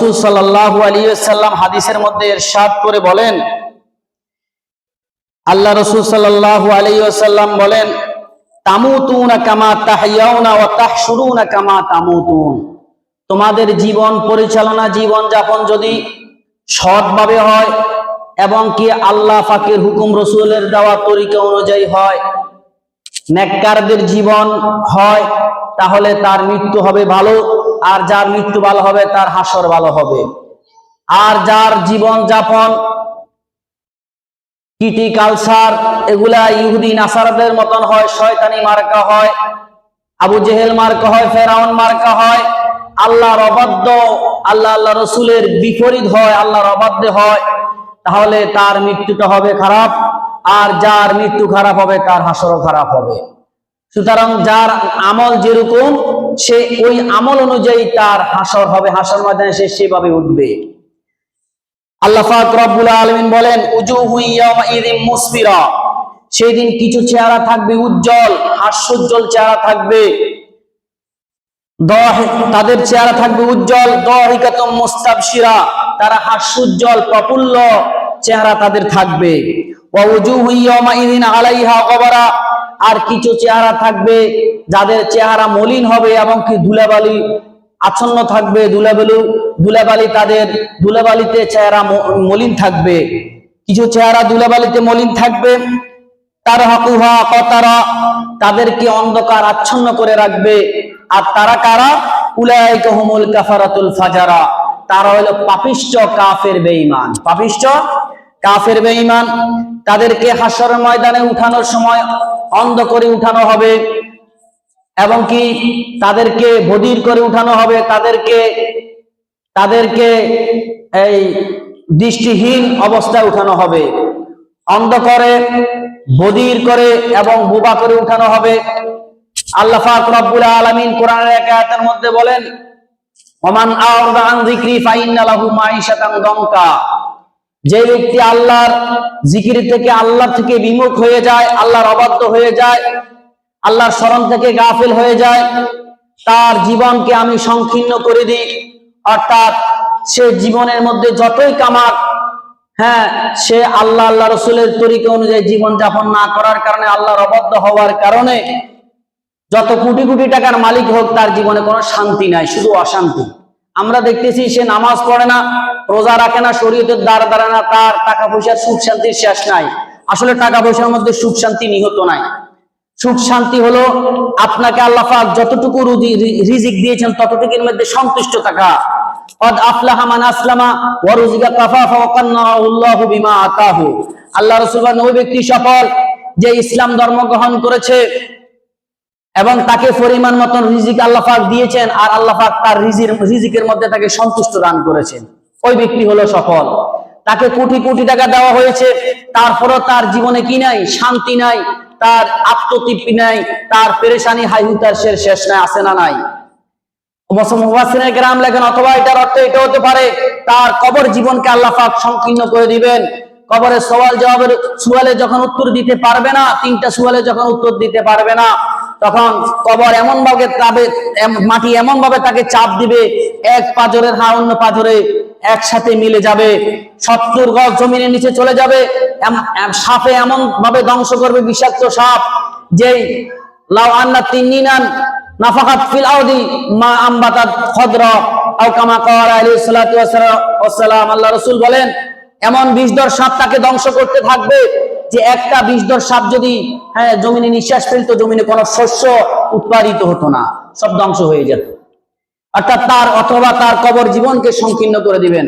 রাসূল সাল্লাল্লাহু আলাইহি ওয়াসাল্লাম হাদিসের মধ্যে ইরশাদ করে বলেন, আল্লাহ রাসূল সাল্লাল্লাহু আলাইহি ওয়াসাল্লাম বলেন, তামুতুনা কামা তাহইয়াউনা ওয়া তাহশুরুনা কামা তামুতুন। তোমাদের জীবন পরিচালনা, জীবন যাপন যদি সৎভাবে হয় এবং কি আল্লাহ পাকের হুকুম রাসূলের দেওয়া তরিকা অনুযায়ী হয়, নেককারদের জীবন হয়, তাহলে তার মৃত্যু হবে ভালো। আর যার মৃত্যু ভালো হবে তার হাসর ভালো হবে। আর যার জীবন যাপন কিটি কালচার, এগুলা ইহুদি নাসারাদের মতন হয়, শয়তানি মার্কা হয়, আবু জেহেল মার্কা হয়, ফেরাউন মার্কা হয়, আল্লাহর অবাধ্য, আল্লাহ রসুলের বিপরীত হয়, আল্লাহর অবাধ্য হয়, তাহলে তার মৃত্যুটা হবে খারাপ। আর যার মৃত্যু খারাপ হবে তার হাসরও খারাপ হবে। সুতরাং যার আমল যেরকম, সে ওই আমল অনুযায়ী তার হাসর হবে, হাসর ময়দানে সে সেভাবে উঠবে। আল্লাহ পাক রব্বুল আলামিন বলেন, উজুহু ইয়াউমাইযিন মুসফিরা, সেই দিন কিছু চেহারা থাকবে উজ্জ্বল, হাস্যোজ্জ্বল চেহারা থাকবে, তাদের চেহারা থাকবে উজ্জ্বল, দাহিকাতুম মুস্তাবশিরা, তারা হাস্যোজ্জ্বল প্রফুল্ল চেহারা তাদের থাকবে। ওয়া উজুহু ইয়াউমাইযিন আলাইহা গবারা, আর কিছু চেহারা থাকবে যাদের চেহারা মলিন হবে এবং কি ধুলাবালি আচ্ছন্ন থাকবে, ধুলাবালি তাদের ধুলাবালিতে চেহারা মলিন থাকবে। কিছু চেহারা ধুলাবালিতে মলিন থাকবে, তার হাকুহা কতারা, তাদেরকে অন্ধকার আচ্ছন্ন করে রাখবে। আর তারা কারা? উলাইকা হুমুল কাফারাতুল ফাজারা, তারা হলো পাপিষ্ঠ কাফের বেঈমান, পাপিষ্ঠ কাফের বেঈমান। তাদেরকে হাসর ময়দানে উঠানোর সময় অন্ধ করে উঠানো হবে এবং কি তাদেরকে বধির করে উঠানো হবে, তাদেরকে এই দৃষ্টিহীন অবস্থায় উঠানো হবে, অন্ধ করে, বধির করে এবং বোবা করে উঠানো হবে। আল্লাহ পাক রব্বুল আলামিন কোরআনের এক আয়াতের মধ্যে বলেন, ওমান আ'রাদা আন যিকরি ফাইন্না লাহু মাঈশাতান দনকা, যে ব্যক্তি আল্লাহর জিকির থেকে, আল্লাহ থেকে বিমুখ হয়ে যায়, আল্লাহর অবাধ্য হয়ে যায়, আল্লাহর স্মরণ থেকে গাফিল হয়ে যায়, তার জীবনকে আমি সংকীর্ণ করে দিই। অর্থাৎ সে জীবনের মধ্যে যতই কামাক, সে আল্লাহ রসুলের তরিকা অনুযায়ী জীবন যাপন না করার কারণে, আল্লাহর অবাধ্য হওয়ার কারণে যত কোটি কোটি টাকার মালিক হোক, তার জীবনে কোনো শান্তি নাই, শুধু অশান্তি। আমরা দেখতেছি সে নামাজ পড়ে না, রোজা রাখে না, শরীয়তের দ্বার দাঁড়ায় না, তার টাকা পয়সার সুখ শান্তির শেষ নাই। আসলে টাকা পয়সার মধ্যে সুখ শান্তি নিহিত নাই। সুখ শান্তি হলো আপনাকে আল্লাহ পাক যতটুকু রিজিক দিয়েছেন ততটুকুর মধ্যে সন্তুষ্ট থাকা। কদ আফলাহা মান আসলামা ওয়া রুজিকা কাফাফা ওয়া কান্নাহুল্লাহু বিমা আতাহু। আল্লাহ রাসূল বলেন, ওই ব্যক্তি সফল যে ইসলাম ধর্ম গ্রহণ করেছে এবং তাকে পরিমাণ মতন রিজিক আল্লাহ পাক দিয়েছেন, আর আল্লাহ পাক তার রিজিকের মধ্যে তাকে সন্তুষ্ট দান করেছেন, ওই ব্যক্তি হলো সফল। তাকে কোটি কোটি টাকা দেওয়া হয়েছে, তারপরও তার জীবনে কি নাই? শান্তি নাই, তার আত্মতৃপ্তি নাই, তার পেরেশানি হাইহুতার শেষ নাই, আছে না নাই? মুফাসসিরিনে কেরাম লেখেন, অথবা এটার অর্থ এটা হতে পারে তার কবর জীবনকে আল্লাহ পাক সংকীর্ণ করে দিবেন। কবরের সুয়ালে যখন উত্তর দিতে পারবে না, 3টা সুয়ালে যখন উত্তর দিতে পারবে না, তখন কবর এমন ভাবে মাটি এমন ভাবে তাকে চাপ দিবে, এক পাজরের হাড় অন্য পাজরে একসাথে মিলে যাবে, 70 গজ জমিনের নিচে চলে যাবে। সাপে এমন ভাবে ধ্বংস করবে, বিষাক্ত সাপ, যেই লাউ আন্না তিন্নিনান নাফাকাত ফিল আরদি মা আমবাতাত খদরা আও কামা ক্বালা আলাইহিস সালাতু ওয়াস সালাম। আল্লাহ রাসূল বলেন, এমন বিষধর সাপ তাকে ধ্বংস করতে থাকবে যে একটা বিষধর সাপ যদি জমিনে নিঃশ্বাস ফেলতো, জমিনে কোনো শস্য উৎপাদিত হতো না, সব ধ্বংস হয়ে যেত। অর্থাৎ তার কবর জীবনকে সংকীর্ণ করে দিবেন।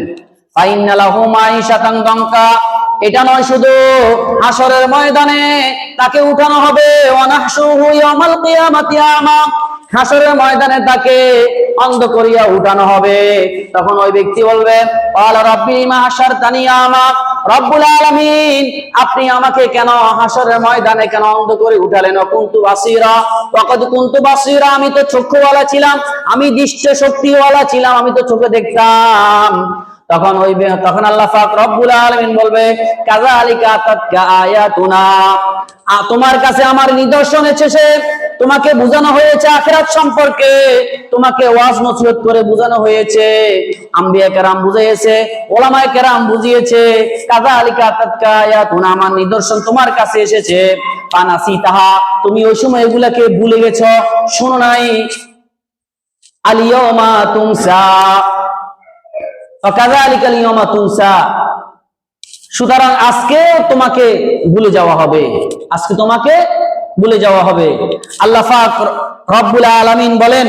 ফাইন্না লাহু মাঈশাতান দনকা, এটা নয় শুধু, হাসরের ময়দানে তাকে উঠানো হবে। ওয়া নাহশুরু ইয়াউমাল কিয়ামাতি আমা, হাসরের ময়দানে তাকে অন্ধ করিয়া উঠানো হবে। তখন ওই ব্যক্তি বলবে, ক্বালা রাব্বি মা হাশারতানি আমা, রব্বুল আলামিন আপনি আমাকে কেন হাসরের ময়দানে কেন অন্ধ করে উঠালেন? কুনতু বাসীরা ওয়াকাদ কুনতু বাসীরা, আমি তো চক্ষুওয়ালা ছিলাম, আমি দৃষ্টি শক্তিওয়ালা ছিলাম, আমি তো চোখে দেখতাম। তখন আল্লাহ পাক রব্বুল আলামিন বলবে, কাযালিকা আতাতকা আয়াতুনা, তোমার কাছে আমার নিদর্শন এসেছে, তোমাকে বোঝানো হয়েছে আখিরাত সম্পর্কে, তোমাকে ওয়াজ নসিহত করে বোঝানো হয়েছে, আম্বিয়া কেরাম বুঝিয়েছে, ওলামায়ে কেরাম বুঝিয়েছে, কাযালিকা আতাতকা আয়াতুনা, আমার নিদর্শন তোমার কাছে এসেছে, ফানাসিতাহা, তুমি ওই সময় এগুলাকে ভুলে গেছো, শোনো নাই। আল-ইয়াওমা তুনসা ওয়া কাযালিকা আল-ইয়াওমা তুনসা, সুতরাং আজকে তোমাকে ভুলে যাওয়া হবে, আজকে তোমাকে ভুলে যাওয়া হবে। আল্লাহ পাক রব্বুল আলামিন বলেন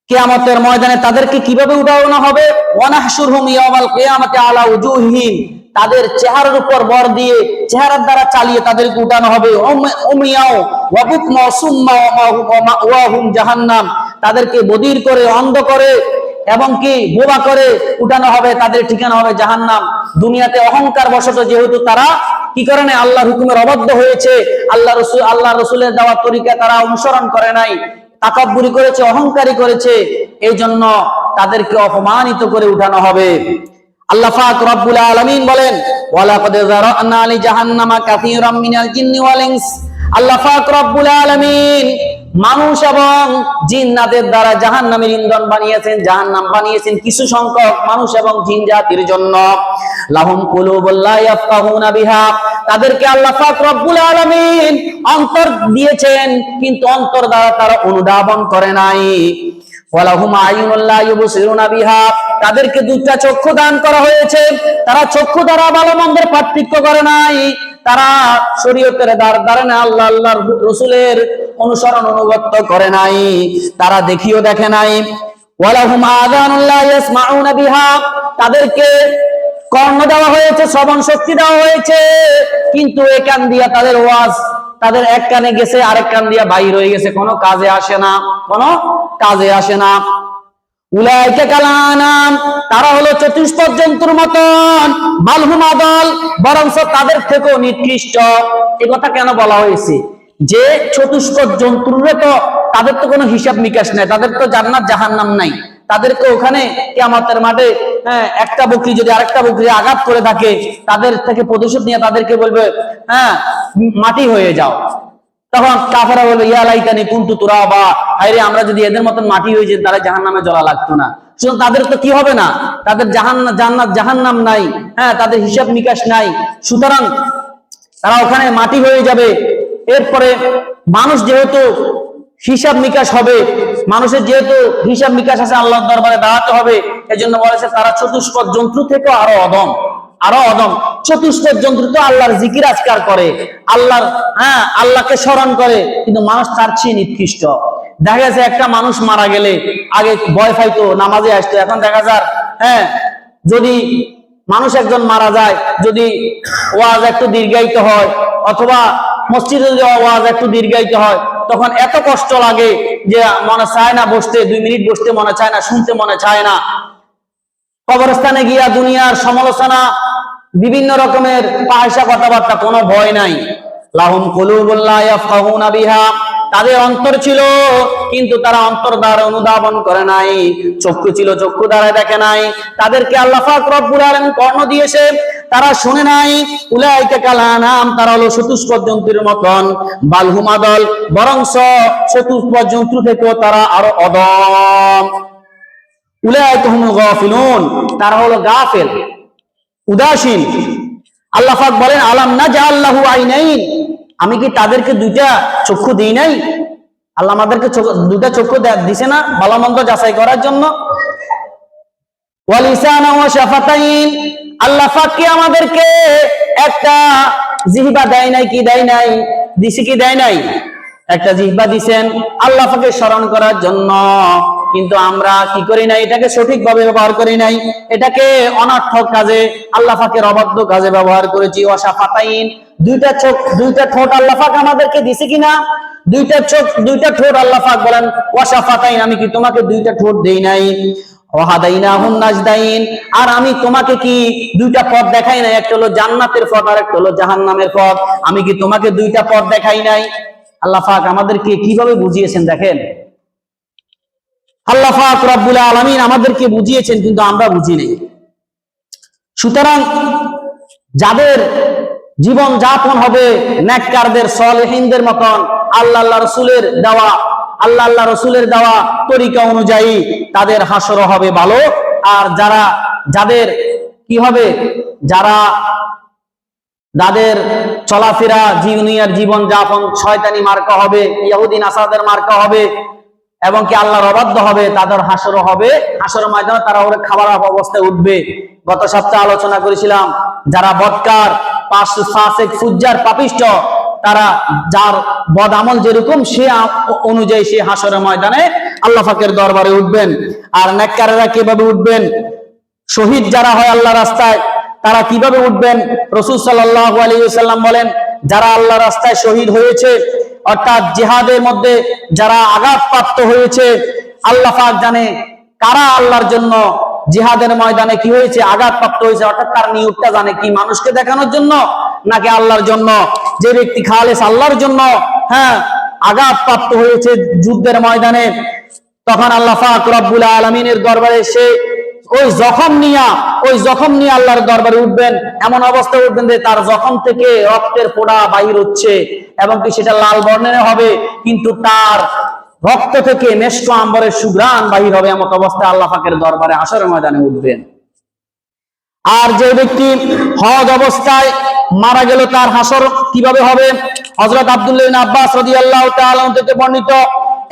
কিয়ামতের ময়দানে তাদেরকে কিভাবে উঠানো হবে, ওয়া নাহশুরহুম ইয়াওমাল কিয়ামাতি আলা উজুহিহিম, তাদের চেহারার উপর বর দিয়ে, চেহারার দ্বারা চালিয়ে তাদেরকে উঠানো হবে, উমিয়াও ওয়া বুকমা সুম্মা ওয়া মাওয়াহুম জাহান্নাম, তাদেরকে বধির করে, অন্ধ করে এবং কি বোবা করে উঠানো হবে, তাদের ঠিকানা হবে জাহান্নাম। দুনিয়াতে অহংকার বশত যেহেতু তারা কি করে না, আল্লাহর হুকুমের অবাধ্য হয়েছে, আল্লাহ রসুলের দেওয়া তরিকা তারা অনুসরণ করে নাই, তাকাব্বুরি করেছে, অহংকারী করেছে, এই জন্য তাদেরকে অপমানিত করে উঠানো হবে। আল্লাহ পাক রব্বুল আলামিন বলেন ওয়ালাকাদ যারানা লি জাহান্নামা কাসীরাম মিনাল জিন্নি ওয়াল ইনস, আল্লাহ পাক রব্বুল আলামিন মানুষ এবং জিন্নাতের দ্বারা জাহান্নামের ইন্ধন বানিয়েছেন, জাহান্নাম বানিয়েছেন কিছু সংখ্যক মানুষ এবং জিন জাতির জন্য। লাহুম কুলুবুল লা ইয়াফকাহুনা বিহা, তাদেরকে আল্লাহ পাক রব্বুল আলামিন অন্তর দিয়েছেন, কিন্তু অন্তর দ্বারা তারা অনুধাবন করে নাই। ওয়ালাহুম আয়ুনুল লা ইউবসিরুনা বিহা, তাদেরকে দুইটা চক্ষু দান করা হয়েছে, তারা চক্ষু দ্বারা ভালো মন্দের পার্থক্য করে নাই, তারা শরীয়তের দ্বারা না, আল্লাহর রাসূলের অনুসরণ অনুগত করে নাই, তারা দেখিও দেখে নাই। ওয়ালাহুম আযানুল লা ইয়াসমাউনা বিহা, তাদেরকে কর্ণ দেওয়া হয়েছে, শ্রবণ শক্তি দেওয়া হয়েছে, কিন্তু এক কান দিয়া তাদের ওয়াজ, তাদের এক কানে গেছে, আরেক কান দিয়া বাইর হয়ে গেছে, কোনো কাজে আসে না, কোনো কাজে আসে না। উলাইকা কালানাম, তারা হলো চতুষ্পদ জন্তুর মতন, বালহুম আদাল, বরং তাদের থেকেও নিকৃষ্ট। এই কথা কেন বলা হয়েছে যে চতুষ্পদ জন্তুরে তো তাদের তো কোনো হিসাব নিকাশ নাই, তাদের তো জান্নাত জাহান্নাম নাই, তাদেরকে ওখানে কিয়ামতের মাঠে একটা বকরি যদি আরেকটা বকরি আঘাত করে থাকে, তাদের থেকে প্রতিশোধ নিয়ে তাদেরকে বলবে মাটি হয়ে যাও। তখন কাফেররা বলবে ইয়া লাইতানি কুনতু তুরাবা, হায়রে আমরা যদি এদের মতন মাটি হয়ে যেত, তারা জাহান্নামে জ্বলা লাগতো না। সুতরাং তাদের তো কি হবে না, তাদের জান্নাত জাহান্নাম নাই, তাদের হিসাব নিকাশ নাই, সুতরাং তারা ওখানে মাটি হয়ে যাবে। এরপরে মানুষ যেহেতু হিসাব নিকাশ হবে, মানুষের যেহেতু হিসাব নিকাশ আছে, আল্লাহর দরবারে দাঁড়াতে হবে, এজন্য বলেছে তারা চতুষ্পদ জন্তু থেকে আরো অদম, আরো অদম। চতুষ্পদ জন্তু তো আল্লাহর জিকির আজকার করে, আল্লাহর আল্লাহকে স্মরণ করে, কিন্তু মানুষ তার চেয়ে নিকৃষ্ট। দেখা গেছে একটা মানুষ মারা গেলে আগে ভয় পাইতো, নামাজে আসতো, এখন দেখা যায় যদি মানুষ একজন মারা যায়, যদি ওয়াজ একটু দীর্ঘায়িত হয়, অথবা মসজিদে যদি ওয়াজ একটু দীর্ঘায়িত হয়, তখন এত কষ্ট লাগে যে মনে চায় না বসতে, 2 মিনিট বসতে মনে চায় না, শুনতে মনে চায় না। কবরস্থানে গিয়া দুনিয়ার সমালোচনা, বিভিন্ন রকমের পাহাইশা কথাবার্তা, কোনো ভয় নাই। লাহুম কুলুবুল লা ইয়াফকাহুনা বিহা, তাদের অন্তর ছিল কিন্তু তারা অন্তর দ্বারা অনুধাবন করে নাই, চক্ষু ছিল চক্ষু দ্বারা দেখে নাই, তাদেরকে আল্লাহ পাক রব্বুল আলামিন কর্ণ দিয়েছে, তারা শুনে নাই। উলাইকা কালানাম, তারা হলো চতুষ্পদ জন্তুর মতন, বালহুম আদাল, বরং চতুষ্পদ জন্তু থেকেও তারা আরো অদম। উলাইকা হুমুল গাফিলুন, তারা হলো গাফেল, উদাসীন। আল্লাহ পাক বলেন আলাম নাজআল লাহু আইনাইন, আমি কি তাদেরকে দুইটা চক্ষু দেই নাই? আল্লাহ আমাদেরকে দুইটা চক্ষু দিছে না ভালো মন্দ যাচাই করার জন্য। ওয়া লিসানা ওয়া শাফাতাইন, আল্লাহ পাক কি আমাদেরকে একটা জিহ্বা দেয় নাই? কি দেয় নাই? দিছে কি দেয় নাই? একটা জিহ্বা দিবেন আল্লাহ পাকের স্মরণ করার জন্য, কিন্তু আমরা কি করি নাই? এটাকে সঠিকভাবে ব্যবহার করি নাই, এটাকে অনর্থক কাজে, আল্লাহ পাকের অবাধ্য কাজে ব্যবহার করেছি। ওয়া শাফাতাইন, দুইটা চোখ, দুইটা ঠোঁট আল্লাহ পাক আমাদেরকে দিছে কিনা? দুইটা চোখ, দুইটা ঠোঁট। আল্লাহ পাক বলেন ওয়া শাফাতাইন, আমি কি তোমাকে দুইটা ঠোঁট দেই নাই? ওয়া হাদাইনাহুন নাজদাইন, আর আমি তোমাকে কি দুইটা পথ দেখাই নাই? একটা হলো জান্নাতের পথ, আর একটা হলো জাহান্নামের পথ। আমি কি তোমাকে দুইটা পথ দেখাই নাই? আল্লাহ পাক আমাদেরকে কিভাবে বুঝিয়েছেন দেখেন। আল্লাহ পাক রব্বুল আলামিন আমাদেরকে বুঝিয়েছেন, কিন্তু আমরা বুঝি নাই। সুতরাং যাদের জীবন যাপন হবে নেককারদের সালেহিনদের মতন, আল্লাহ রসুলের দেওয়া তরিকা অনুযায়ী তাদের হাসর হবে ভালো। আর যাদের কি হবে, যাদের চলাফেরা দুনিয়ার জীবন যাপন শয়তানি মার্কা হবে, ইহুদি নাসারাদের মার্কা হবে এবং কি আল্লাহর অবাধ্য হবে, তাদের হাসর হবে, হাসর ময়দানে তারা ওরে খাবার অবস্থায় উঠবে। গত সপ্তাহে আলোচনা করেছিলাম, যারা বদকার, ফাসিক, ফুজ্জার, পাপিষ্ঠ, তারা যার বদ আমল যেরকম সে অনুযায়ী সে হাসরের ময়দানে আল্লাহ পাকের দরবারে উঠবেন। আর নেককারেরা কিভাবে উঠবেন, শহীদ যারা হয় আল্লাহ রাস্তায় তারা কিভাবে উঠবেন, রাসূল সাল্লাল্লাহু আলাইহি ওয়াসাল্লাম বলেন, যারা আল্লাহ রাস্তায় শহীদ হয়েছে, অর্থাৎ জিহাদের মধ্যে যারা আঘাতপ্রাপ্ত হয়েছে, আল্লাহ পাক জানে কারা আল্লাহর জন্য জিহাদের ময়দানে কি হয়েছে, আঘাতপ্রাপ্ত হয়েছে, অর্থাৎ তার নিয়তটা জানে কি মানুষকে দেখানোর জন্য নাকি আল্লাহর জন্য। যে ব্যক্তি খালেস আল্লাহর জন্য আঘাতপ্রাপ্ত হয়েছে যুদ্ধের ময়দানে, তখন আল্লাহ পাক রব্বুল আলামিনের দরবারে সে ওই জখম নিয়ে আল্লাহর দরবারে উঠবেন। এমন অবস্থা উঠবেন যে তার জখম থেকে রক্তের ফোঁটা বাহির হচ্ছে এবং কি সেটা লাল বর্ণের হবে, কিন্তু তার রক্ত থেকে মেশক আম্বরের সুঘ্রাণ বাহির হবে। এমন অবস্থায় আল্লাহ পাকের দরবারে হাসরের ময়দানে উঠবেন। আর যে ব্যক্তি হজ অবস্থায় মারা গেল, তার হাসর কিভাবে হবে, হযরত আব্দুল্লাহ ইবনে আব্বাস রাদিয়াল্লাহু তাআলা থেকে বর্ণিত,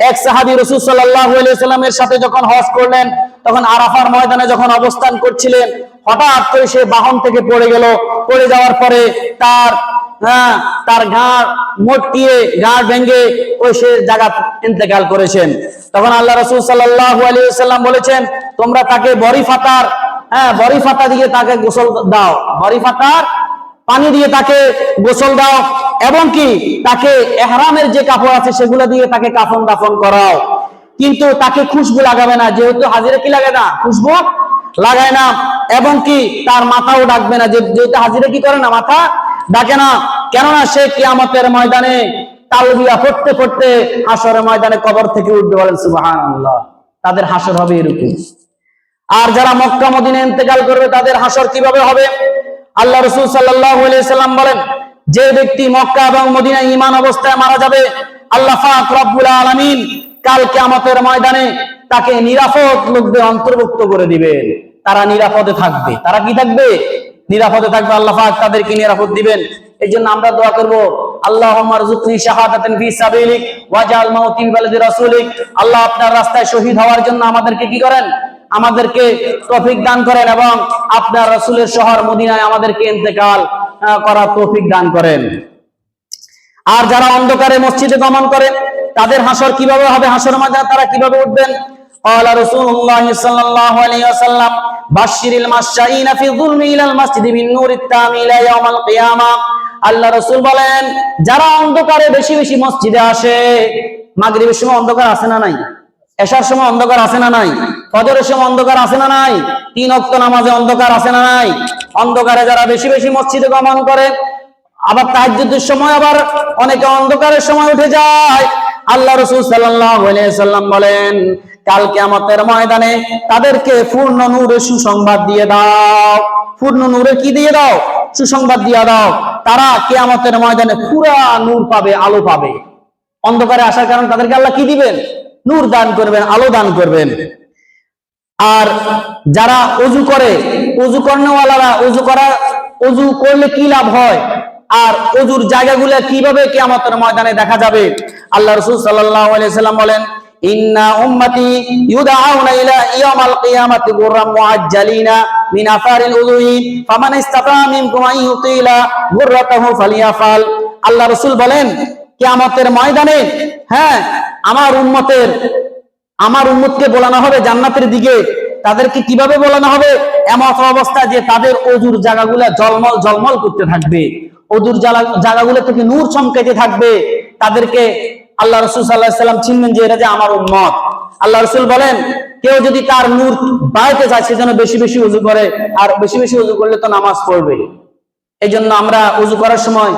এক সাহাবী রাসূল সাল্লাল্লাহু আলাইহি ওয়াসাল্লামের সাথে যখন হজ করলেন, তখন আরাফার ময়দানে যখন অবস্থান করছিলেন, হঠাৎ করে সে বাহন থেকে পড়ে গেল। পড়ে যাওয়ার পরে তার ঘাড় মটকিয়ে ঘাড় ভেঙে ওই সে জায়গা ইন্তেকাল করেছেন। তখন আল্লাহ রাসূল সাল্লাল্লাহু আলাইহি ওয়াসাল্লাম বলেছেন, তোমরা তাকে বড়ি ফাতা দিয়ে তাকে গোসল দাও, বড়ি ফাতার পানি দিয়ে তাকে গোসল দাও এবং কি তাকে ইহরামের যে কাপড় আছে সেগুলো দিয়ে তাকে কাফন দাফন করাও। কিন্তু তাকে খুশবু লাগাবে না, যেহেতু হাজিরা কি লাগে না, খুশবু লাগায় না, এবং কি তার মাথাও ডাকবে না, যেহেতু হাজিরা কি করে না, মাথা ডাকে না। কেননা সে কিয়ামতের ময়দানে তালবিয়া পড়তে পড়তে হাসরের ময়দানে কবর থেকে উঠবে। বলেন সুবহানাল্লাহ। তাদের হাসর হবে এরকম। আর যারা মক্কা মদিনায় ইন্তেকাল করবে তাদের হাসর কিভাবে হবে, আল্লাহ রাসূল সাল্লাল্লাহু আলাইহি সাল্লাম বলেন, যে ব্যক্তি মক্কা এবং মদিনায় ঈমান অবস্থায় মারা যাবে, আল্লাহ পাক রব্বুল আলামিন কাল কিয়ামতের ময়দানে তাকে নিরাপদ লোকদের অন্তর্ভুক্ত করে দিবেন। তারা নিরাপদে থাকবে। তারা কি থাকবে? নিরাপদে থাকবে। আল্লাহ পাক তাদেরকে নিরাপদ দিবেন। এই জন্য আমরা দোয়া করব, আল্লাহুম্মা রযুকনি শাহাদাতান ফি সাবিলিক ওয়াজআল মাউতি বিবালদি রাসূলিক। আল্লাহ আপনার রাস্তায় শহীদ হওয়ার জন্য আমাদেরকে কি করেন, আমাদেরকে তৌফিক দান করেন এবং আপনার রাসূলের শহর মদিনায় আমাদেরকে ইন্তেকাল করার তৌফিক দান করেন। আর যারা অন্ধকারে মসজিদে গমন করে তাদের হাসর কিভাবে হবে, হাসর ময়দানে তারা কিভাবে উঠবেন, ক্বালা রাসূলুল্লাহ সাল্লাল্লাহু আলাইহি ওয়াসাল্লাম বাশশিরিল মাশাইনা ফি যুলমি ইলাল মাসজিদি বিন নূরিত তামি ইলা ইয়াউমিল কিয়ামা। আল্লাহ রাসূল বলেন, যারা অন্ধকারে বেশি বেশি মসজিদে আসে, মাগরিবের সময় অন্ধকার আছে না নাই, এশার সময় অন্ধকার আছে না নাই, ফজরের সময় অন্ধকার আছে না নাই, 3 ওয়াক্ত নামাজে অন্ধকার আছে না নাই, অন্ধকারে যারা বেশি বেশি মসজিদে গমন করে, আবার তাহাজ্জুদের সময় আবার অনেকে অন্ধকারের সময় উঠে যায়, আল্লাহ রাসূল সাল্লাল্লাহু আলাইহি সাল্লাম বলেন, কাল কিয়ামতের ময়দানে তাদেরকে পূর্ণ নূরের সুসংবাদ দিয়ে দাও। পূর্ণ নূরের কি দিয়ে দাও? সুসংবাদ দিয়ে দাও। তারা কিয়ামতের ময়দানে পুরা নূর পাবে, আলো পাবে। অন্ধকারে আসার কারণে তাদেরকে আল্লাহ কি দিবেন? নূর দান করবেন, আলো দান করবেন। আর যারা ওযু করে, ওযু করনেওয়ালারা ওযু করলে কি লাভ হয়, আর ওযুর জায়গাগুলো কিভাবে কিয়ামতের ময়দানে দেখা যাবে, আল্লাহ রাসূল সাল্লাল্লাহু আলাইহি সাল্লাম বলেন, ইন্না উম্মতি ইউদআউনা ইলা ইয়াউমিল কিয়ামাতি গুররাম মুআজ্জালিনা মিন আসারিল উযুই ফামান ইসতাতা মিনকুম আন ইউতিলা গুররাতাহু ফালিয়াফাল। আল্লাহ রাসূল বলেন, কিয়ামতের ময়দানে আমার উম্মতকে বলানো হবে জান্নাতের দিকে। তাদেরকে কিভাবে বলানো হবে? এমন অবস্থা যে তাদের ওযুর জায়গাগুলো ঝলমল ঝলমল করতে থাকবে, ওযুর জায়গাগুলো থেকে নূর চমকাইতে থাকবে। তাদেরকে আল্লাহ রাসূল সাল্লাল্লাহু আলাইহি সাল্লাম চিনবেন যে এরা যে আমার উম্মত। আল্লাহ রাসূল বলেন, কেউ যদি তার নূর বাড়াইতে চায় সেজন্য বেশি বেশি ওযু করে, আর বেশি বেশি ওযু করলে তো নামাজ পড়বে। এই জন্য আমরা ওযু করার সময়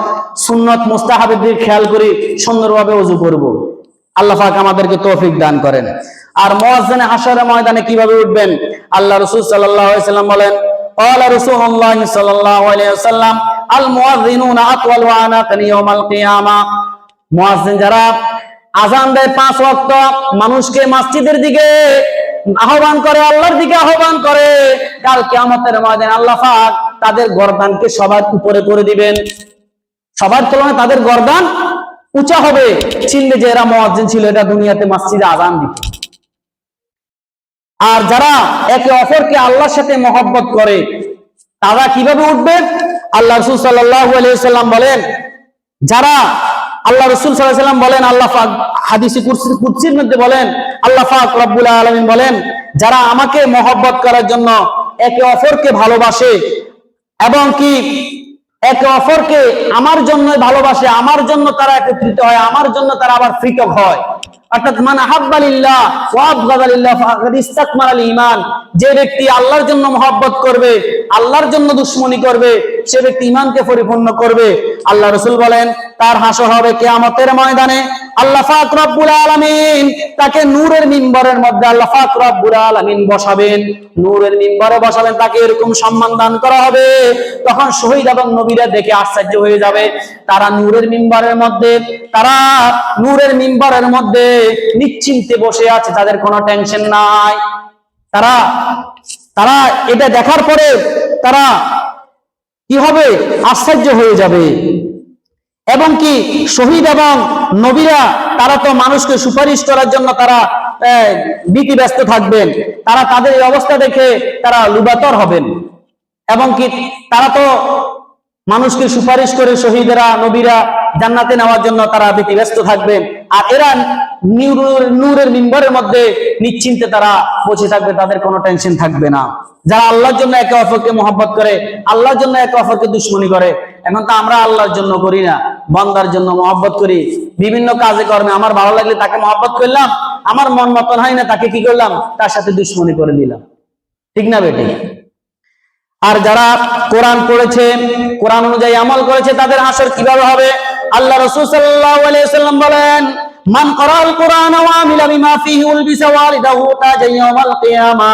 সুন্নত মুস্তাহাবের দিকে খেয়াল করি, সুন্দরভাবে ওযু করব। আল্লাহ পাক আমাদেরকে তৌফিক দান করেন। আর মুয়াজ্জিন হাশরের ময়দানে কিভাবে উঠবেন, আল্লাহ রাসূল সাল্লাল্লাহু আলাইহি সাল্লাম বলেন, ক্বালা রাসূলুল্লাহ সাল্লাল্লাহু আলাইহি ওয়াসাল্লাম আল মুয়াজ্জিনুনা আতওয়ালু আনাকান ইয়াউমাল কিয়ামা। মুয়াজ্জিন যারা আযান দেয় 5 ওয়াক্ত, মানুষকে মসজিদের দিকে আহ্বান করে, আল্লাহর দিকে আহ্বান করে, কাল কিয়ামতের ময়দানে আল্লাহ পাক তাদের গর্দানকে সবার উপরে করে দিবেন। সবার তুলনায় তাদের গর্দান উঁচা হবে, চিনবে যে এরা মুয়াজ্জিন ছিল, এটা দুনিয়াতে মসজিদে আযান দিত। আর যারা একে অপরকে আল্লাহর সাথে মহব্বত করে তারা কিভাবে উঠবে? আল্লাহ রাসূল সাল্লাল্লাহু আলাইহি ওয়াসাল্লাম বলেন, যারা আল্লাহ রাসূল সাল্লাল্লাহু আলাইহি ওয়াসাল্লাম বলেন, আল্লাহ পাক হাদিসে কুদসির মধ্যে বলেন, আল্লাহ পাক রব্বুল আলামিন বলেন, যারা আমাকে মহব্বত করার জন্য একে অপরকে ভালোবাসে এবং কি একে অপরকে আমার জন্য ভালোবাসে, আমার জন্য তারা একত্রিত হয়, আমার জন্য তারা আবার পৃথক হয়, অর্থাৎ মান আহাব্বা লিল্লাহ ওয়া আবগাদা লিল্লাহ ফাকাদ ইসতাকমালাল ঈমান, যে ব্যক্তি আল্লাহর জন্য মহব্বত করবে, আল্লাহর জন্য দুশমনি করবে, সে ব্যক্তি ঈমানকে পরিপূর্ণ করবে। আল্লাহ রাসূল বলেন, তার হাসর হবে কিয়ামতের ময়দানে, আল্লাহ পাক রব্বুল আলামিন তাকে নূরের মিম্বরের মধ্যে আল্লাহ পাক রব্বুল আলামিন বসাবেন, নূরের মিম্বরে বসাবেন, তাকে এরকম সম্মান দান করা হবে। তখন শহীদ এবং নবীরা দেখে আশ্চর্য হয়ে যাবে, তারা নূরের মিম্বরের মধ্যে, তারা নূরের মিম্বরের মধ্যে নিশ্চিন্তে বসে আছে, তাদের কোনো টেনশন নাই। তারা তারা এটা দেখার পরে তারা কি হবে? আশ্চর্য হয়ে যাবে। এবং কি শহীদ এবং নবীরা তারা তো মানুষকে সুপারিশ করার জন্য তারা ব্যস্ত থাকবেন, তারা তাদের এই অবস্থা দেখে তারা লুবাতর হবেন। এবং কি তারা তো মানুষকে সুপারিশ করে, শহীদেরা নবীরা জান্নাতে নেওয়ার জন্য তারা ব্যস্ত থাকবেন, আর এরা নূরের মিম্বরের মধ্যে নিশ্চিন্তে তারা বসে থাকবে, তাদের কোনো টেনশন থাকবে না। যারা আল্লাহর জন্য একে অপরকে মহব্বত করে, আল্লাহর জন্য একে অপরকে দুশমনি করে। এখন তো আমরা আল্লাহর জন্য করি না, বান্দার জন্য মহব্বত করি, বিভিন্ন কাজে কর্মে আমার ভালো লাগলে তাকে মহব্বত করলাম, আমার মন মতন হয় না তাকে কি করলাম? তার সাথে দুশমনি করে দিলাম। ঠিক না বেটি? আর যারা কোরআন পড়েছে, কোরআন অনুযায়ী আমল করেছে, তাদের হাসর কিভাবে হবে? আল্লাহ রাসূল সাল্লাল্লাহু আলাইহি ওয়াসাল্লাম বলেন, মান ক্বারাআল কুরআন ওয়া আমিলা বিমা ফীহি উলবিসা ওয়ালিদাহু তাজান ইয়াউমাল কিয়ামা।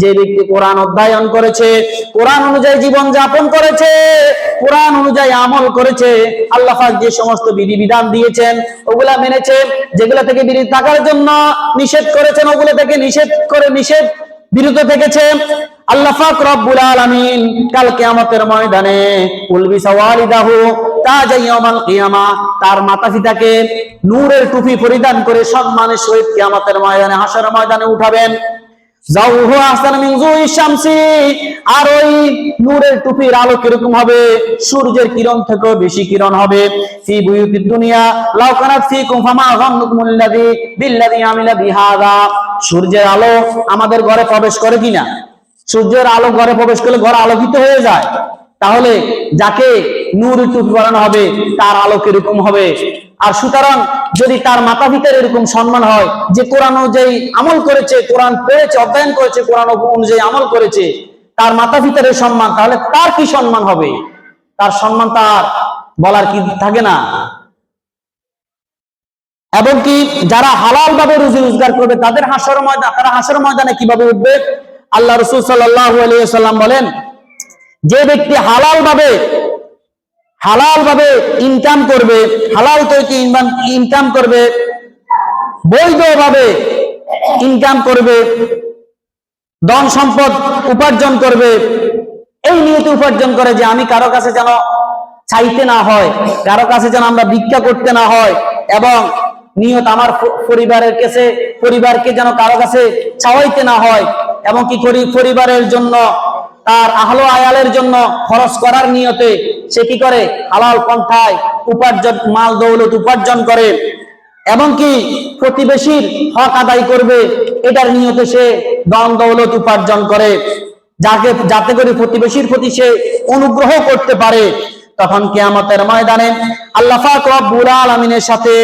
যে ব্যক্তি কোরআন অধ্যয়ন করেছে, কোরআন অনুযায়ী জীবন যাপন করেছে, কোরআন অনুযায়ী আমল করেছে, আল্লাহ পাক যে সমস্ত বিধিবিধান দিয়েছেন ওগুলা মেনেছে, যেগুলা থেকে বিরত থাকার জন্য নিষেধ করেছেন ওগুলা থেকে নিষেধ বিরত থেকেছে, আল্লাহ পাক রব্বুল আলামিন কাল কিয়ামতের ময়দানে উলবিসা ওয়ালিদাহু তাজা ইয়াউমাল কিয়ামা, তার মাতা-পিতাকে নূরের টুপি পরিধান করে সম্মানের সহিত কিয়ামতের ময়দানে, হাসরের ময়দানে উঠাবেন। যাওহু আহসান মিন যুই শামসি, আর ওই নূরের টুপির আলো কিরকম হবে? সূর্যের কিরণ থেকেও বেশি কিরণ হবে। ফি বুয়ুতিদ দুনিয়া লাউ কানাত ফিকুম ফামা যান্নুকুমুল্লাযী বিল্লাযী আমিলা বিহাযা। সূর্যের আলো আমাদের ঘরে প্রবেশ করে কিনা? সূর্যের আলো ঘরে প্রবেশ করলে ঘর আলোকিত হয়ে যায়। তাহলে যাকে নূরের টুপি পরানো হবে তার আলো কিরকম হবে? আর সুতরাং যদি তার মাতা পিতার এরকম সম্মান হয়, যে কোরআন অনুযায়ী আমল করেছে, কোরআন পড়েছে, অধ্যয়ন করেছে, কোরআন অনুযায়ী আমল করেছে, তার মাতা পিতার সম্মান, তাহলে তার কি সম্মান হবে? তার সম্মান তার বলার কি থাকে না। এবং কি যারা হালাল ভাবে রুজি রোজগার করবে তারা হাসর ময়দানে কিভাবে উঠবে? আল্লাহ রাসূল সাল্লাল্লাহু আলাইহি ওয়াসাল্লাম বলেন, যে ব্যক্তি হালাল ভাবে ইনকাম করবে, হালাল তৈরি ইনকাম করবে, বৈধভাবে ইনকাম করবে, ধন সম্পদ উপার্জন করবে, এই নিয়তে উপার্জন করে যে আমি কারো কাছে যেন চাইতে না হয়, কারো কাছে যেন আমরা ভিক্ষা করতে না হয়, এবং নিয়ত আমার পরিবারকে যেন কারো কাছে চাওয়াইতে না হয়, এবং কি করি পরিবারের জন্য, তার আহলো আয়ালের জন্য খরচ করার নিয়তে সে কি করে? হালাল পন্থায় উপার্জন, মাল দৌলত উপার্জন করে, এবং কি প্রতিবেশীর হক আদায় করবে, এটার নিয়তে সে ধন দৌলত উপার্জন করে, যাতে করে প্রতিবেশীর প্রতি সে অনুগ্রহ করতে পারে। তখন কিয়ামতের ময়দানে আল্লাহ পাক রব্বুল আলামিনের সাথে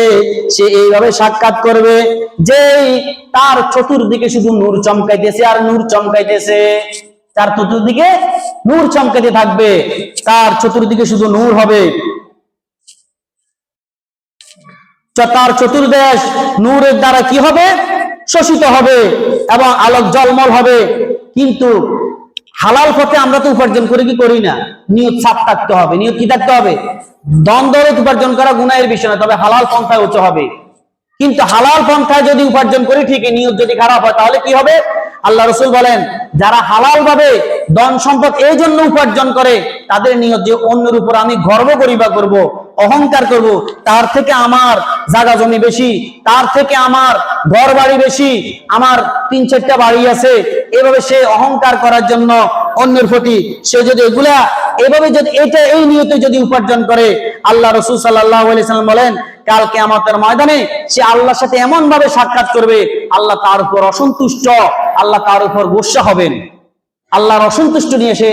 সে এইভাবে সাক্ষাৎ করবে যে তার চতুর্দিকে শুধু নূর চমকাইতেছে আর নূর চমকাইতেছে, তার চতুর্দিকে নূর চমকাইতে থাকবে, তার চতুর্দিকে শুধু নূর হবে, তার চতুর্দেশ নূরের দ্বারা কি হবে? শোষিত হবে এবং আলোক জলমল হবে। কিন্তু হালাল পথে আমরা তো উপার্জন করি কি করি না? নিয়ত সাফ থাকতে হবে। নিয়ত কি থাকতে হবে? দ্বন্দ্ব উপার্জন করা গুনাহের বিষয় না, তবে হালাল পন্থায় উচ্চ হবে। কিন্তু হালাল পন্থায় যদি উপার্জন করি ঠিকই, নিয়ত যদি খারাপ হয় তাহলে কি হবে? আল্লাহ রাসূল বলেন, যারা হালাল ভাবে ধন সম্পদ এই জন্য উপার্জন করে, তাদের নিয়ত যে অন্যের উপর আমি গর্ব করিবা করব, অহংকার করব, তার থেকে আমার জায়গা জমি বেশি, তার থেকে আমার ঘর বাড়ি বেশি, আমার 3-4টা বাড়ি আছে, এভাবে সে অহংকার করার জন্য অন্যের প্রতি সে যদি এগুলা এভাবে যদি এই নিয়তে যদি উপার্জন করে, আল্লাহ রাসূল সাল্লাল্লাহু আলাইহি সাল্লাম বলেন, কাল কিয়ামতের ময়দানে সে আল্লাহর সাথে এমন ভাবে সাক্ষাৎ করবে, আল্লাহ তার উপর অসন্তুষ্ট, আল্লাহ তার উপর গোসা হবেন, আল্লাহর অসন্তুষ্ট নিয়ে সে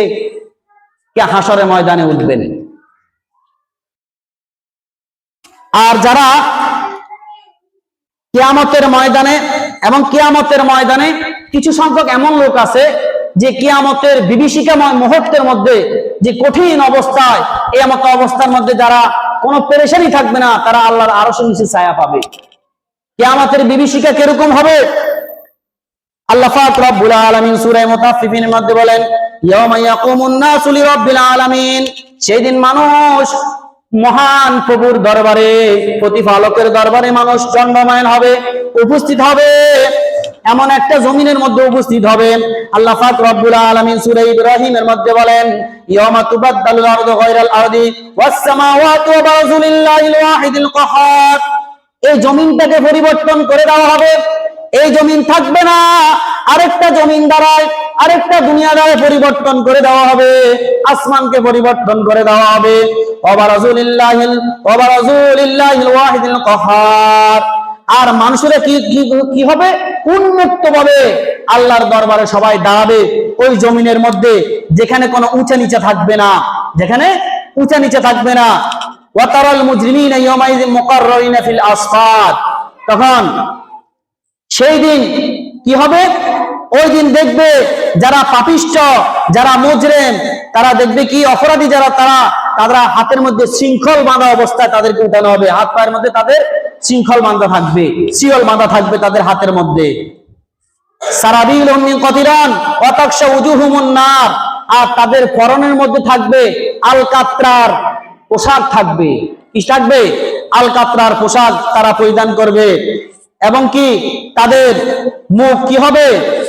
হাসরের ময়দানে উঠবেন। আর যারা কিয়ামতের ময়দানে এবং কিয়ামতের ময়দানে কিছু সংখ্যক এমন লোক আছে যে কিয়ামতের বিভীষিকাময় মুহূর্তের মধ্যে, যে কঠিন অবস্থায়, এই মত অবস্থার মধ্যে যারা কোনো পেরেশানি থাকবে না, তারা আল্লাহর আরশের নিচে ছায়া পাবে। কিয়ামতের বিভীষিকা কিরকম হবে? আল্লাহ পাক রব্বুল আলামিন সূরা মুতাফফিফিনের মধ্যে বলেন, ইয়াওমা ইয়াকুমুন নাসু লিরাব্বিল আলামিন, সেই দিন মানুষ মহান প্রভুর দরবারে, প্রতিপালকের দরবারে মানুষ জন্মময়ন হবে, উপস্থিত হবে, এমন একটা জমিনের মধ্যে উপস্থিত হবে। আল্লাহ পাক রব্বুল আলামিন সূরা ইব্রাহিমের মধ্যে বলেন, ইয়াওমা তুবাদদালুল আরদু গায়রাল আরদি ওয়াস সামাওয়াতু ওয়া বারাজু লিল্লাহিল ওয়াহিদিল কাহ্হার, এই জমিনটাকে পরিবর্তন করে দেওয়া হবে। এই জমিন থাকবে না, আরেকটা জমিন দ্বারায়, আরেকটা দুনিয়া দ্বারা পরিবর্তন করে দেওয়া হবে, আসমানকে পরিবর্তন করে দেওয়া হবে। ওয়া বারাজু লিল্লাহিল ওয়াহিদিল কাহ্হার, আর মানুষেরা কি হবে? উন্মুক্ত ভাবে আল্লাহর দরবারে সবাই দাঁড়াবে ওই জমিনের মধ্যে, যেখানে কোনো উঁচা নিচা থাকবে না, যেখানে উঁচা নিচা থাকবে না। ওয়াতারাল মুজরিমিনা ইয়াওমাইযিন মুকাররারিনা ফিল আসফাদ, তখন সেই দিন কি হবে? ওই দিন দেখবে যারা পাপিষ্ঠ, যারা মুজরিম, তারা দেখবে কি অপরাধী যারা, তারা হাতের মধ্যে শৃঙ্খল বাঁধা অবস্থায় তাদেরকে উঠানো হবে। হাত পায়ের মধ্যে তাদের শৃঙ্খল বাঁধা থাকবে, শিকল বাঁধা থাকবে তাদের হাতের মধ্যে। সারাবিলুহুম মিন কতিরান ওয়া তাকশা উজুহুমুন নার, আর তাদের পরনের মধ্যে থাকবে আল কাতরার পোশাক থাকবে। কি থাকবে? আল কাতরার পোশাক তারা পরিধান করবে, এবং কি তাদের মুখ কি হবে?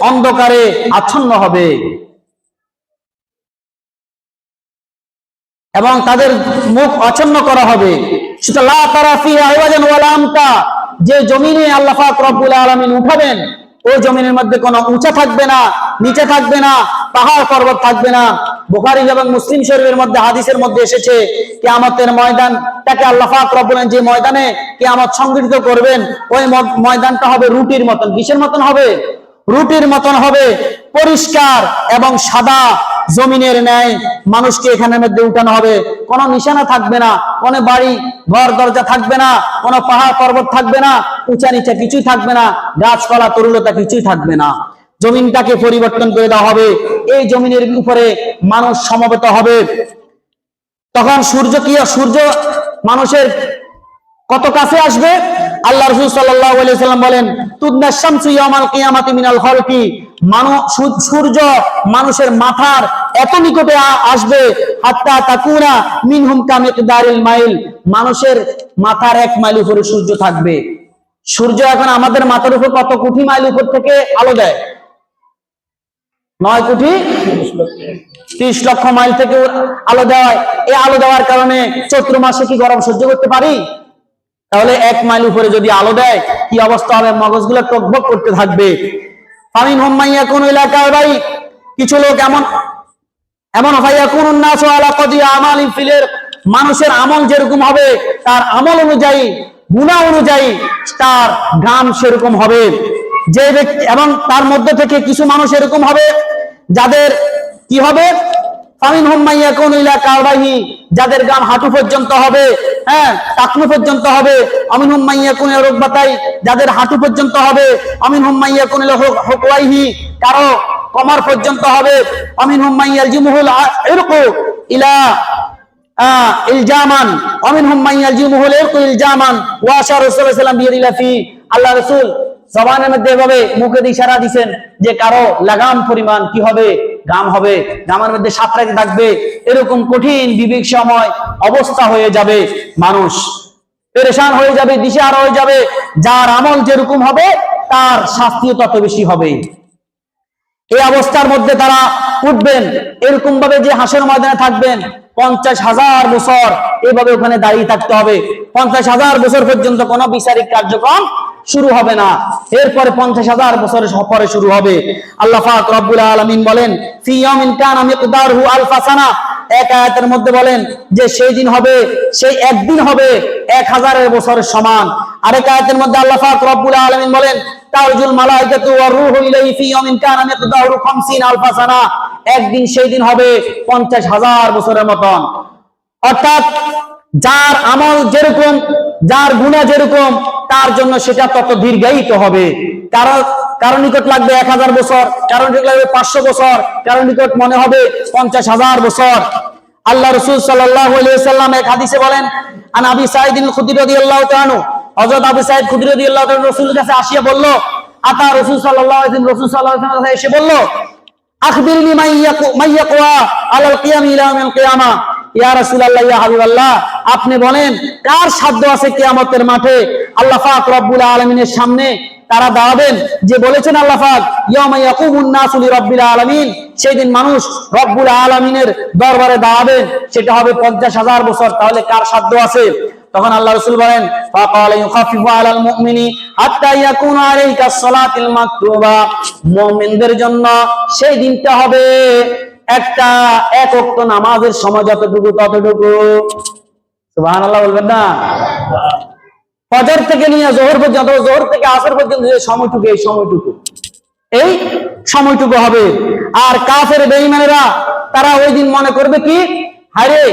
অন্ধকারে আচ্ছন্ন হবে, এবং তাদের মুখ আচ্ছন্ন করা হবে। সেটা লা তারা ফিহা আওয়াজান ওয়ালা আমতা, যে জমিনে আল্লাহ পাক রব্বুল আলামিন উঠাবেন, ওই জমিনের মধ্যে কোনো উঁচা থাকবে না, নিচে থাকবে না, পাহাড় পর্বত থাকবে না। বুখারী এবং মুসলিম শরীফের মধ্যে হাদিসের মধ্যে এসেছে, কিয়ামতের ময়দানটাকে আল্লাহ পাক রব্বুল আলামিন যে ময়দানে কিয়ামত সংঘটিত করবেন, ওই ময়দানটা হবে রুটির মতন। কিসের মতন হবে? রুটির মতন হবে, পরিষ্কার এবং সাদা জমিনের ন্যায় মানুষকে এখানের মধ্যে উঠানো হবে। কোনো নিশানা থাকবে না, কোনো বাড়ি ঘর দরজা থাকবে না, কোনো পাহাড় পর্বত থাকবে না, উঁচা নিচা কিছুই থাকবে না, গাছপালা তরুলতা কিছুই থাকবে না। জমিনটাকে পরিবর্তন করে দেওয়া হবে, এই জমিনের উপরে মানুষ সমবেত হবে। তখন সূর্য মানুষের কত কাছে আসবে? আল্লাহ রাসূল সাল্লাল্লাহু আলাইহি সাল্লাম বলেন, তুদনা শামসু ইয়াউমাল কিয়ামাতি মিনাল খালকি, সূর্য মানুষের মাথার এত নিকটে আসবে, হাত্তা তাকুনা মিনহুম কামিকদারিল মাইল, মানুষের মাথার 1 মাইল উপরে সূর্য থাকবে। সূর্য এখন আমাদের মাথার উপর কত কোটি মাইল উপর থেকে আলো দেয়? 9 কোটি 30 লক্ষ মাইল থেকে আলো দেয়। এই আলো দেওয়ার কারণে চৈত্র মাসে কি গরম সহ্য করতে পারি? তাহলে 1 মাইল উপরে যদি আলো দেয়, কি অবস্থা হবে? মগজগুলো টকবক করতে থাকবে। ফামিনহুম মাইয়াকুনু ইলা কাবাই, কিছু লোক এমন ফায়াকুনুন নাসু আলা কদি আমালি ফিলের, মানুষের আমল যেরকম হবে, তার আমল অনুযায়ী, গুনাহ অনুযায়ী তার ঘাম সেরকম হবে। যে ব্যক্তি, এবং তার মধ্যে থেকে কিছু মানুষ এরকম হবে যাদের কি হবে? ফামিনহুম মাইয়াকুনু ইলা কাবাইহি, যাদের ঘাম হাঁটু পর্যন্ত হবে, টাকনু পর্যন্ত হবে। আমিনহুম মাইয়াকুনু ইলা রুকবাতাই, যাদের হাঁটু পর্যন্ত হবে। আমিনহুম মাইয়াকুনু ইলা হুকওয়াইহি, কারো কোমর পর্যন্ত হবে। আমিনহুম মাইয়ালজিমুহুল ইরকু ইলা ইলজামান, আমিনহুম মাইয়ালজিমুহুল ইরকু ইলজামান ওয়া আশারা রাসূলুল্লাহ সাল্লাল্লাহু আলাইহি ওয়াসাল্লাম বিয়াদিল্লাহ ফি, আল্লাহ রাসূল জবানের মধ্যে এভাবে মুখে ইশারা দিবেন যে কারো লাগাম পরিমাণ কি হবে? ঘাম হবে, ঘামের মধ্যে সাঁতরাতে থাকবে, এরকম কঠিন বিবেক সময় অবস্থা হয়ে যাবে, মানুষ পেরেশান হয়ে যাবে, দিশেহারা হয়ে যাবে। যার আমল যেরকম হবে তার শাস্তিও তত বেশি হবে। এই অবস্থার মধ্যে তারা উঠবেন, এরকম ভাবে যে হাসরের ময়দানে থাকবেন 50,000 বছর এভাবে ওখানে দাঁড়িয়ে থাকতে হবে। 50,000 বছর পর্যন্ত কোনো বিচারিক কার্যক্রম শুরু হবে না, এরপরে 50,000 বছরের পরে শুরু হবে। আল্লাহ পাক রব্বুল আলামিন বলেন ফি ইয়াউমিন কানা মিকদারহু আলফা সানা, এক আয়াতের মধ্যে বলেন যে সেই দিন হবে, সেই একদিন হবে 1000 বছরের সমান। আরেক আয়াতের মধ্যে আল্লাহ পাক রব্বুল আলামিন বলেন তারজুল মালাইকাতু ওয়ার রূহু ইলাইহি ফি ইয়াউমিন কানা মিকদারহু 50 আলফা সানা, একদিন সেই দিন হবে 50,000 বছরের মতন। অর্থাৎ যার আমল যেরকম, যার গুনাহ যেরকম, তার জন্য সেটা তত দীর্ঘায়িত হবে। কারো নিকট লাগবে 1000 বছর, কারো নিকট লাগবে 500 বছর, কারো নিকট মনে হবে 50,000 বছর। আল্লাহ রাসূল সাল্লাল্লাহু আলাইহি ওয়াসাল্লাম এক হাদিসে বলেন, আন আবি সাঈদ আল-খুদরি রাদিয়াল্লাহু তাআলা আনহু, হযরত আবু সাঈদ খুদরি রাদিয়াল্লাহু তাআলা রাসূলের কাছে আসিয়া বলল, আতা রাসূল সাল্লাল্লাহু আলাইহি ওয়াসাল্লাম, রাসূল সাল্লাল্লাহু আলাইহি ওয়াসাল্লাম এসে বলল, আখবিরনি মাইয়াকওয়া আলাল কিয়াম ইলা ইয়াউমিল কিয়ামা, ইয়া রাসূলুল্লাহ ইয়া হাবিবাল্লাহ, আপনি বলেন কার সাধ্য আছে কিয়ামতের মাঠে আল্লাহ পাক রব্বুল আলামিনের সামনে তারা দাঁড়াবেন, যে বলেছেন আল্লাহ পাক ইয়াউমা ইয়াকুমুন নাসু লিরাব্বিল আলামিন, সেই দিন মানুষ রব্বুল আলামিনের দরবারে দাঁড়াবেন, সেটা হবে 50,000 বছর। তাহলে কার সাধ্য আছে? তখন আল্লাহ রাসূল বলেন ফাকালা ইউখাফিফু আলাল মুমিনি হাত্তা ইয়াকুনা আলাইকাস সালাতুল মাকতুবা, মুমিনদের জন্য সেই দিনটা হবে এক ওয়াক্ত নামাজের সময় যতটুকু ততটুকু। সুবহানাল্লাহ বলবেন না? ফজর থেকে নিয়ে যোহর পর্যন্ত, যোহর থেকে আসর পর্যন্ত যে সময়টুকু, এই সময়টুকু হবে। আর কাফের বেঈমানেরা তারা ওই দিন মনে করবে কি, হায়রে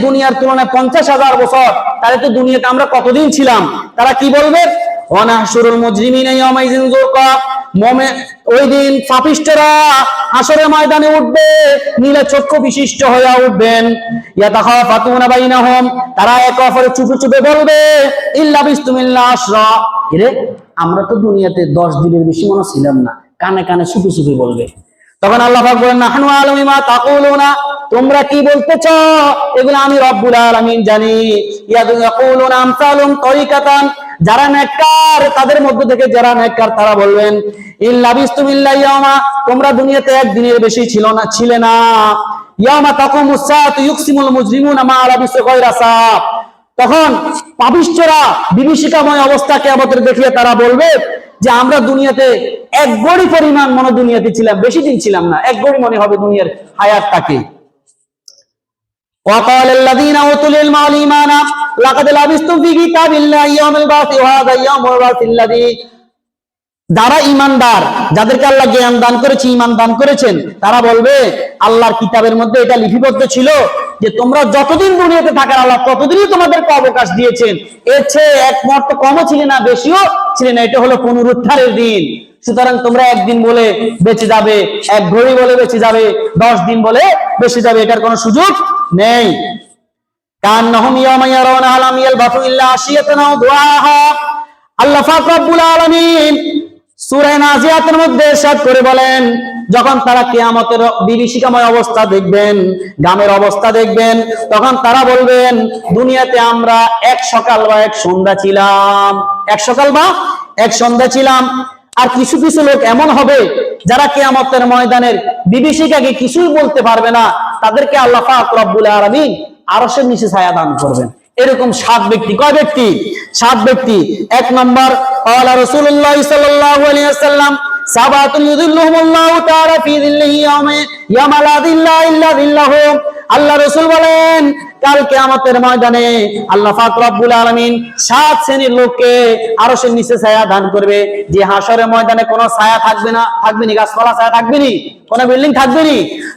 দুনিয়ার তুলনায় 50,000 বছর, তাহলে তো দুনিয়াতে আমরা কতদিন ছিলাম। তারা কি বলবে, ওয়ানাহশুরুল মুজরিমিনা ইয়াওমাইযিন যুরকা, ওই দিন পাপিষ্ঠরা হাসরের ময়দানে উঠবে, নীল চক্ষু বিশিষ্ট হয়ে উঠবেন। ইয়াতাখাফাতুনা বাইনাহুম, তারা একে অপরের চুপে চুপে বলবে, ইল্লা বিস্তুমিল্লা আশরা, এরে আমরা তো দুনিয়াতে 10 দিনের বেশি মনে ছিলাম না, কানে কানে চুপে চুপে বলবে। তখন আল্লাহ পাক বলেন নাহনু আলামু মা তাকুলুনা, তোমরা কি বলতেছ এগুলো আমি রব্বুল আলামিন জানি। ইয়াকুলুনা আমসালুম তরিকাতান, যারা নেককার তাদের মধ্য থেকে যারা নেককার তারা বলবেন ইল্লা বিস্তুমিল্লা ইয়ামা, তোমরা দুনিয়াতে একদিনের বেশি ছিলে না। ইয়ামা তাকুমুস সাআতু ইউকসিমুল মুজরিমুনা মা লাবিসু গায়রা সাআ, তখন পাপিষ্ঠরা বিভীষিকাময় অবস্থা কিয়ামতের দেখিয়ে তারা বলবে যে আমরা দুনিয়াতে এক গড়ি পরিমাণ মনে দুনিয়াতে ছিলাম, বেশি দিন ছিলাম না, এক গড়ি মনে হবে দুনিয়ার হায়াতটাকে। وقال الذين اوتوا العلم والايمان لقد لبثتم في كتاب الله يوم البعث وهذا يوم البعث الذي, যারা ঈমানদার, যাদেরকে আল্লাহ জ্ঞান দান করেছে, ঈমান দান করেছেন, তারা বলবে আল্লাহর কিতাবের মধ্যে এটা লিপিবদ্ধ ছিল যে তোমরা যতদিন দুনিয়াতে থাকার আল্লাহ ততদিনই তোমাদেরকে অবকাশ দিয়েছেন, এর চেয়ে এক মুহূর্ত কমও ছিল না, বেশিও ছিল না, এটা হলো পুনরুত্থানের দিন। সুতরাং তোমরা একদিন বলে বেঁচে যাবে, এক ঘড়ি বলে বেঁচে যাবে, 10 দিন বলে বেঁচে যাবে, এটার কোনো সুযোগ নেই। কান্নাহুম ইয়াওমা ইয়ারাউনা আলাম ইয়ালবাথু ইল্লা আশিয়াতান আও দুআহা, আল্লাহ পাক রব্বুল আলামিন সূরা নাজিয়াতের মধ্যে ইরশাদ করে বলেন, যখন তারা কিয়ামতের বিভীষিকাময় অবস্থা দেখবেন, গামের অবস্থা দেখবেন, তখন তারা বলবেন দুনিয়াতে আমরা এক সকাল বা এক সন্ধ্যা ছিলাম, এক সকাল বা এক সন্ধ্যা ছিলাম। আর কিছু কিছু লোক এমন হবে যারা কিয়ামতের ময়দানের বিভীষিকাকে কিছুই বলতে পারবে না, তাদেরকে আল্লাহ পাক রব্বুল আলামিন আরশের নিচে ছায়া দান করবেন। এরকম 7 ব্যক্তি, কয় ব্যক্তি? 7 ব্যক্তি। 1 নম্বর, ক্বালা রাসূলুল্লাহ সাল্লাল্লাহু আলাইহি ওয়াসাল্লাম সাবাতুন ইউযিল্লুহুমুল্লাহু তাআলা ফি যিল্লিহি ইয়াওমা লা যিল্লা ইল্লা যিল্লাহু, আল্লাহ রাসূল বলেন কাল কিয়ামতের ময়দানে আল্লাহ পাক রব্বুল আলামিন 7 শ্রেণীর লোককে আরশের নিচে ছায়া দান করবে, যে হাশরের ময়দানে কোনো ছায়া থাকবে না, থাকবে নি গাছপালা ছায়া থাকবে নি, কোনো বিল্ডিং থাকবে নি,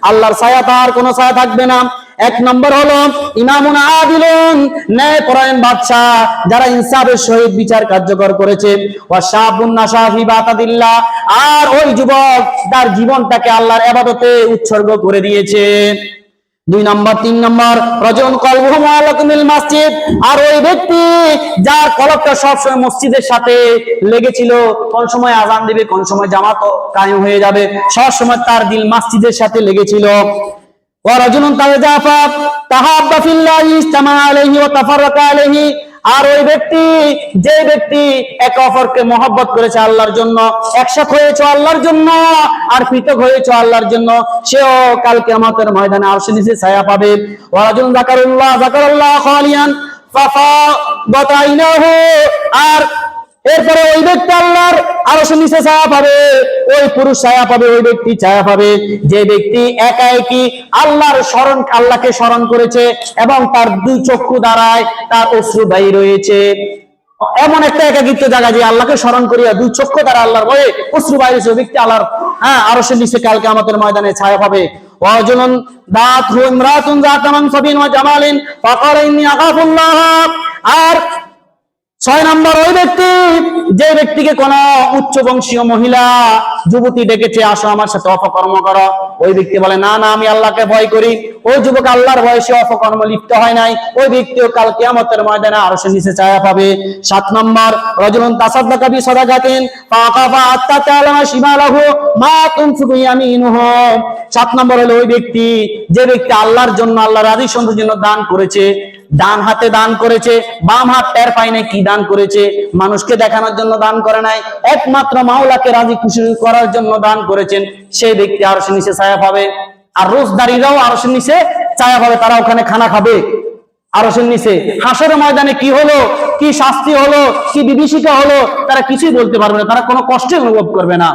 আল্লাহর ছায়া তার কোনো ছায়া থাকবে না। 1 নম্বর হলো ইমামুন আদিলুন, ন্যায়পরায়ণ বাদশা, যারা ইনসাফের সহিত বিচার কার্যকর করেছে। ওয়া শাবুন নাশা ফি বাতাদিল্লাহ, আর ওই যুবক তার জীবনটাকে আল্লাহর ইবাদতে উৎসর্গ করে দিয়েছে। 2 নম্বর 3 নম্বর রাজুলুন কলবুহু মুআল্লাকুম বিল মসজিদ, আর ওই ব্যক্তি যার কলবটা সবসময় মসজিদের সাথে লেগেছিল, কোন সময় আযান দিবে, কোন সময় জামাত কায়েম হয়ে যাবে, সব সময় তার দিল মসজিদের সাথে লেগেছিল। ওয়া রাজুলুন তাহাব্বা ফিল্লাহি ইজতামা আলাইহি ওয়া তাফাররাকা আলাইহি, আর ওই ব্যক্তি যে ব্যক্তি একে অপরকে মহব্বত করেছে আল্লাহর জন্য, একসাথে হয়েছে আল্লাহর জন্য আর পৃথক হয়েছে আল্লাহর জন্য, সেও কাল কিয়ামতের ময়দানে আরশের নিচে ছায়া পাবে। ওয়া রাজুলুন যাকারাল্লাহ খালিয়ান ফাফাদাত আইনাহু, আর এরপরে ওই ব্যক্তি আল্লাহর আরশের নিচে ছায়া পাবে, ওই পুরুষ ছায়া পাবে, ওই ব্যক্তি ছায়া পাবে যে ব্যক্তি একাএকি আল্লাহকে স্মরণ করেছে এবং তার 2 চক্ষু দ্বারায় তার অশ্রু বাইর রয়েছে। এমন একটা একাকিত্ব জায়গা যে আল্লাহকে স্মরণ করিয়া 2 চক্ষু দ্বারা আল্লাহর ভয়ে অশ্রু বাইর হয়েছে, ওই ব্যক্তি আল্লাহর আরশের নিচে কাল কিয়ামতের ময়দানে ছায়া পাবে। ওয়াজুলুন দাতহু ইমরাতুন যাতা মানসাবিন ওয়া জামালিন ফাকালা ইন্নী আখাফুল্লাহ, আর 6 নম্বর ওই ব্যক্তি যে ব্যক্তিকে কোন উচ্চ বংশীয় মহিলা যুবতী ডেকেছে, আসো আমার সাথে অপকর্ম করো, ওই ব্যক্তি বলে না না আমি আল্লাহকে ভয় করি, ওই যুবক আল্লাহর ভয়ে সে অপকর্ম লিপ্ত হয় নাই, ওই ব্যক্তিও কাল কিয়ামতের ময়দানে আরশের নিচে ছায়া পাবে। 7 নম্বর রাজুলুন তাসাদদাকা বিসাদাকাতিন ফাকাফা আত্তা তাআলামা শিমালাহু মা তুনফিকু ইয়ামিনুহু, 7 নম্বর হলো ওই ব্যক্তি যে ব্যক্তি আল্লাহর জন্য, আল্লাহর রাজি সন্তুষ্টির জন্য দান করেছে, ডান হাতে দান করেছে, বাম হাত টের পায় না কি দান করেছে, মানুষকে দেখানোর জন্য দান করে নাই, একমাত্র মাওলাকে রাজি খুশি করার জন্য দান করেছেন, সেই ব্যক্তি আরশের নিচে ছায়া পাবে। আর রোজদারিরাও আরশের নিচে ছায়া পাবে, তারা ওখানে খানা খাবে আরশের নিচে। হাসরের ময়দানে কি হলো, কি শাস্তি হলো, কি বিভীষিকা হলো, তারা কিছুই বলতে পারবে না, তারা কোনো কষ্ট অনুভব করবে না।